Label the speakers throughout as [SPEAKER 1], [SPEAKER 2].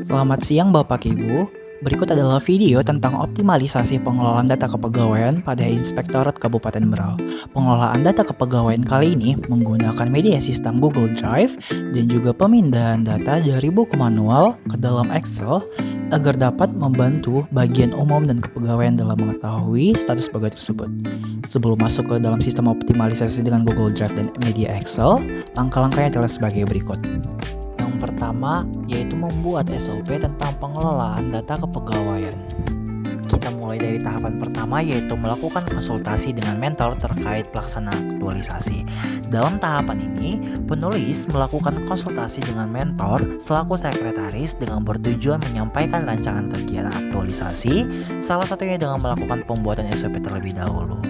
[SPEAKER 1] Selamat siang Bapak Ibu, berikut adalah video tentang optimalisasi pengelolaan data kepegawaian pada Inspektorat Kabupaten Berau. Pengelolaan data kepegawaian kali ini menggunakan media sistem Google Drive dan juga pemindahan data dari buku manual ke dalam Excel agar dapat membantu bagian umum dan kepegawaian dalam mengetahui status pegawai tersebut. Sebelum masuk ke dalam sistem optimalisasi dengan Google Drive dan media Excel, langkah-langkahnya adalah sebagai berikut. Yang pertama, yaitu membuat SOP tentang pengelolaan data kepegawaian. Kita mulai dari tahapan pertama, yaitu melakukan konsultasi dengan mentor terkait pelaksanaan aktualisasi. Dalam tahapan ini, penulis melakukan konsultasi dengan mentor selaku sekretaris dengan bertujuan menyampaikan rancangan kegiatan aktualisasi, salah satunya dengan melakukan pembuatan SOP terlebih dahulu.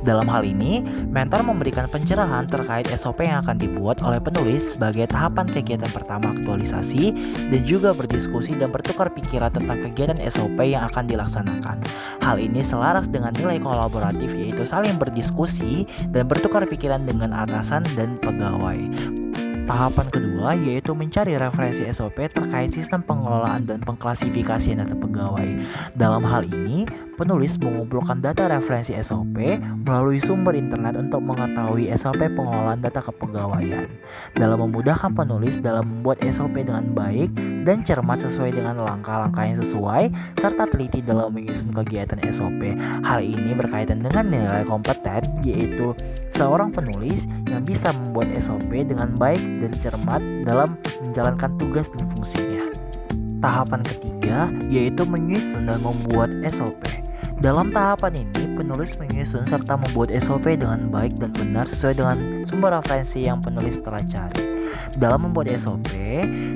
[SPEAKER 1] Dalam hal ini, mentor memberikan pencerahan terkait SOP yang akan dibuat oleh penulis sebagai tahapan kegiatan pertama aktualisasi dan juga berdiskusi dan bertukar pikiran tentang kegiatan SOP yang akan dilaksanakan. Hal ini selaras dengan nilai kolaboratif, yaitu saling berdiskusi dan bertukar pikiran dengan atasan dan pegawai. Tahapan kedua yaitu mencari referensi SOP terkait sistem pengelolaan dan pengklasifikasian data pegawai. Dalam hal ini, penulis mengumpulkan data referensi SOP melalui sumber internet untuk mengetahui SOP pengelolaan data kepegawaian. Dalam memudahkan penulis dalam membuat SOP dengan baik dan cermat sesuai dengan langkah-langkah yang sesuai, serta teliti dalam menyusun kegiatan SOP. Hal ini berkaitan dengan nilai kompeten, yaitu seorang penulis yang bisa membuat SOP dengan baik dan cermat dalam menjalankan tugas dan fungsinya. Tahapan ketiga yaitu menyusun dan membuat SOP. Dalam tahapan ini, penulis menyusun serta membuat SOP dengan baik dan benar sesuai dengan sumber referensi yang penulis telah cari. Dalam membuat SOP,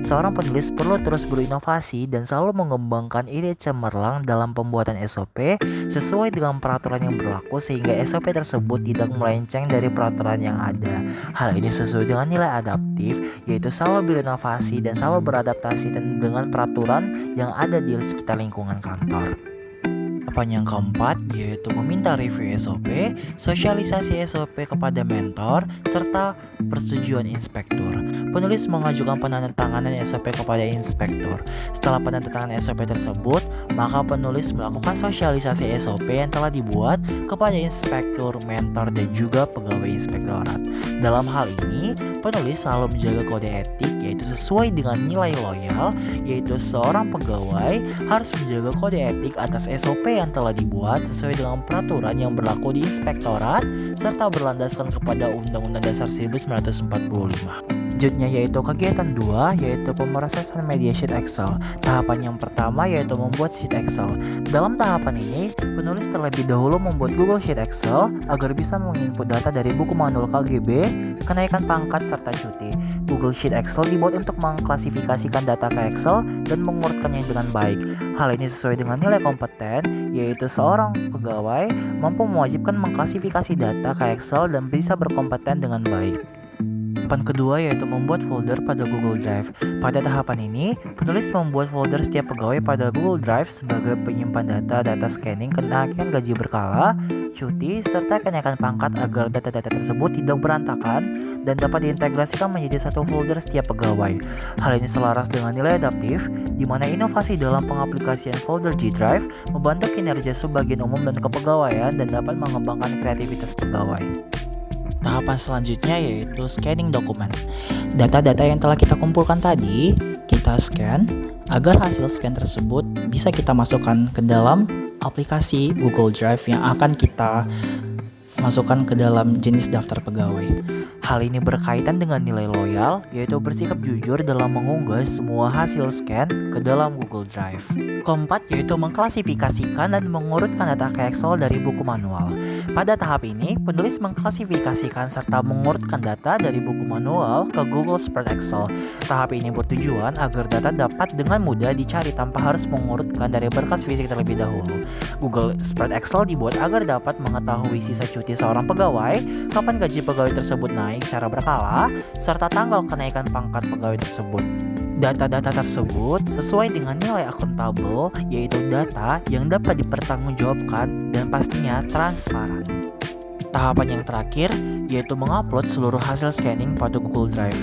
[SPEAKER 1] seorang penulis perlu terus berinovasi dan selalu mengembangkan ide cemerlang dalam pembuatan SOP sesuai dengan peraturan yang berlaku sehingga SOP tersebut tidak melenceng dari peraturan yang ada. Hal ini sesuai dengan nilai adaptif, yaitu selalu berinovasi dan selalu beradaptasi dengan peraturan yang ada di sekitar lingkungan kantor. Tahapan yang keempat yaitu meminta review SOP, sosialisasi SOP kepada mentor, serta persetujuan inspektur. Penulis mengajukan penandatanganan SOP kepada inspektur. Setelah penandatanganan SOP tersebut, maka penulis melakukan sosialisasi SOP yang telah dibuat kepada inspektur, mentor, dan juga pegawai inspektorat. Dalam hal ini, penulis selalu menjaga kode etik, yaitu sesuai dengan nilai loyal, yaitu seorang pegawai harus menjaga kode etik atas SOP yang telah dibuat sesuai dengan peraturan yang berlaku di inspektorat serta berlandaskan kepada Undang-Undang Dasar 1945. Selanjutnya yaitu kegiatan 2 yaitu pemrosesan media sheet Excel. Tahapan yang pertama yaitu membuat sheet Excel. Dalam tahapan ini, penulis terlebih dahulu membuat Google Sheet Excel agar bisa menginput data dari buku manual KGB, kenaikan pangkat serta cuti. Google Sheet Excel dibuat untuk mengklasifikasikan data ke Excel dan mengurutkannya dengan baik. Hal ini sesuai dengan nilai kompeten, yaitu seorang pegawai mampu mewajibkan mengklasifikasi data ke Excel dan bisa berkompeten dengan baik. Tahapan kedua yaitu membuat folder pada Google Drive. Pada tahapan ini, penulis membuat folder setiap pegawai pada Google Drive sebagai penyimpan data scanning kenaikan gaji berkala, cuti, serta kenaikan pangkat agar data-data tersebut tidak berantakan dan dapat diintegrasikan menjadi satu folder setiap pegawai. Hal ini selaras dengan nilai adaptif, di mana inovasi dalam pengaplikasian folder G Drive membantu kinerja sebagian umum dan kepegawaian dan dapat mengembangkan kreativitas pegawai. Tahapan selanjutnya yaitu scanning dokumen. Data-data yang telah kita kumpulkan tadi, kita scan agar hasil scan tersebut bisa kita masukkan ke dalam aplikasi Google Drive yang akan kita masukkan ke dalam jenis daftar pegawai. Hal ini berkaitan dengan nilai loyal, yaitu bersikap jujur dalam mengunggah semua hasil scan ke dalam Google Drive. Keempat yaitu mengklasifikasikan dan mengurutkan data ke Excel dari buku manual. Pada tahap ini, penulis mengklasifikasikan serta mengurutkan data dari buku manual ke Google Spread Excel. Tahap ini bertujuan agar data dapat dengan mudah dicari tanpa harus mengurutkan dari berkas fisik terlebih dahulu. Google Spread Excel dibuat agar dapat mengetahui sisa cuti seorang pegawai, kapan gaji pegawai tersebut naik secara berkala, serta tanggal kenaikan pangkat pegawai tersebut. Data-data tersebut sesuai dengan nilai akuntabel, yaitu data yang dapat dipertanggungjawabkan dan pastinya transparan. Tahapan yang terakhir yaitu mengupload seluruh hasil scanning pada Google Drive.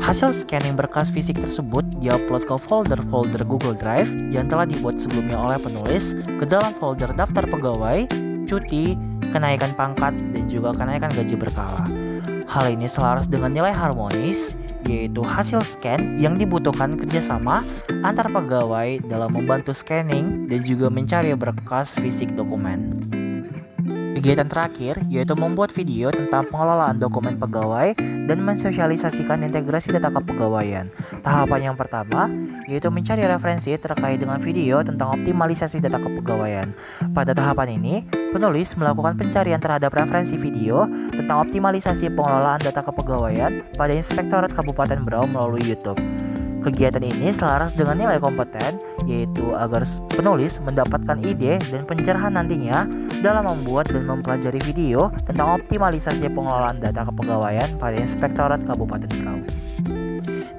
[SPEAKER 1] Hasil scanning berkas fisik tersebut diupload ke folder-folder Google Drive yang telah dibuat sebelumnya oleh penulis ke dalam folder daftar pegawai, cuti, kenaikan pangkat, dan juga kenaikan gaji berkala. Hal ini selaras dengan nilai harmonis, yaitu hasil scan yang dibutuhkan kerjasama antar pegawai dalam membantu scanning dan juga mencari berkas fisik dokumen. Kegiatan terakhir yaitu membuat video tentang pengelolaan dokumen pegawai dan mensosialisasikan integrasi data kepegawaian. Tahapan yang pertama yaitu mencari referensi terkait dengan video tentang optimalisasi data kepegawaian. Pada tahapan ini, penulis melakukan pencarian terhadap referensi video tentang optimalisasi pengelolaan data kepegawaian pada Inspektorat Kabupaten Berau melalui YouTube. Kegiatan ini selaras dengan nilai kompeten, yaitu agar penulis mendapatkan ide dan pencerahan nantinya dalam membuat dan mempelajari video tentang optimalisasi pengelolaan data kepegawaian pada Inspektorat Kabupaten Berau.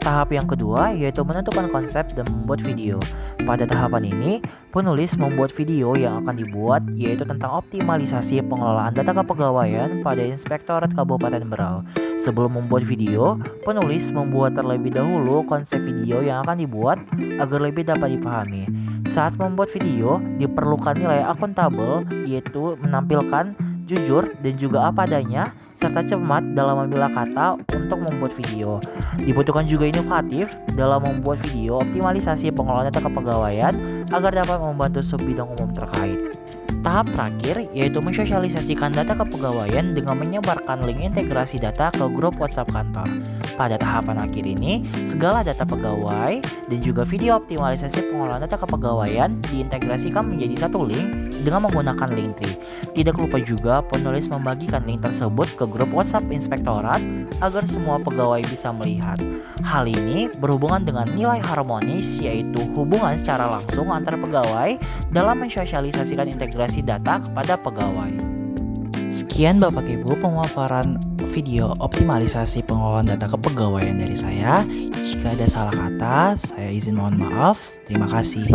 [SPEAKER 1] Tahap yang kedua yaitu menentukan konsep dan membuat video. Pada tahapan ini, penulis membuat video yang akan dibuat yaitu tentang optimalisasi pengelolaan data kepegawaian pada Inspektorat Kabupaten Berau. Sebelum membuat video, penulis membuat terlebih dahulu konsep video yang akan dibuat agar lebih dapat dipahami. Saat membuat video, diperlukan nilai akuntabel yaitu menampilkan jujur dan juga apa adanya, serta cermat dalam memilah kata untuk membuat video. Dibutuhkan juga inovatif dalam membuat video optimalisasi pengelolaan data kepegawaian agar dapat membantu subbidang umum terkait. Tahap terakhir yaitu mensosialisasikan data kepegawaian dengan menyebarkan link integrasi data ke grup WhatsApp kantor. Pada tahapan akhir ini, segala data pegawai dan juga video optimalisasi pengelolaan data kepegawaian diintegrasikan menjadi satu link dengan menggunakan Linktree. Tidak lupa juga penulis membagikan link tersebut ke grup WhatsApp Inspektorat agar semua pegawai bisa melihat. Hal ini berhubungan dengan nilai harmonis yaitu hubungan secara langsung antar pegawai dalam mensosialisasikan integrasi data kepada pegawai. Sekian Bapak Ibu pemaparan video optimalisasi pengelolaan data kepegawaian dari saya. Jika ada salah kata, saya izin mohon maaf. Terima kasih.